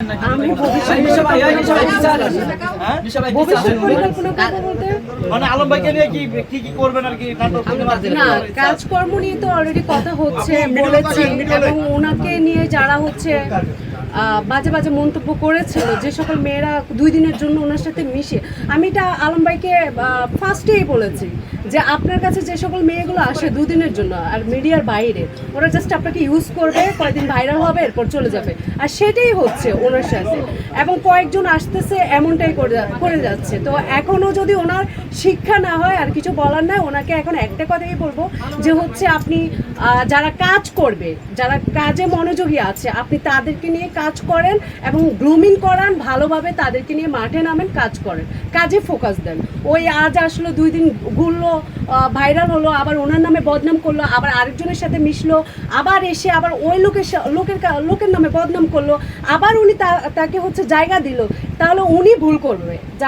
আমি আলম ভাইকে নিয়ে কি করবেন আর কি না, কাজকর্ম নিয়ে তো অলরেডি কথা হচ্ছে, বলেছি। এবং ওনাকে নিয়ে যারা হচ্ছে বাজে বাজে মন্তব্য করেছিল, যে সকল মেয়েরা 2 দিনের জন্য ওনার সাথে মিশে, আমি এটা আলম ভাইকে ফার্স্টেই বলেছি যে আপনার কাছে যে সকল মেয়েগুলো আসে 2 দিনের জন্য আর মিডিয়ার বাইরে, ওরা জাস্ট আপনাকে ইউজ করবে, কয়েকদিন ভাইরাল হবে, এরপর চলে যাবে। আর সেটাই হচ্ছে ওনার সাথে, এবং কয়েকজন আসতেছে এমনটাই করে যাচ্ছে। তো এখনও যদি ওনার শিক্ষা না হয়, আর কিছু বলার নাই। ওনাকে এখন একটা কথাই বলবো যে হচ্ছে আপনি যারা কাজ করবে, যারা কাজে মনোযোগী আছে, আপনি তাদেরকে নিয়ে কাজ করেন এবং গ্রুমিং করান ভালোভাবে, তাদেরকে নিয়ে মাঠে নামেন, কাজ করেন, কাজে ফোকাস দেন। ওই আজ আসলো, 2 দিন ঘুরলো, ভাইরাল হলো, আবার ওনার নামে বদনাম করলো, আবার আরেকজনের সাথে মিশলো, আবার এসে আবার ওই লোকের নামে বদনাম করলো, আবার উনি তাকে হচ্ছে জায়গা দিল, তাহলে উনি ভুল করবে।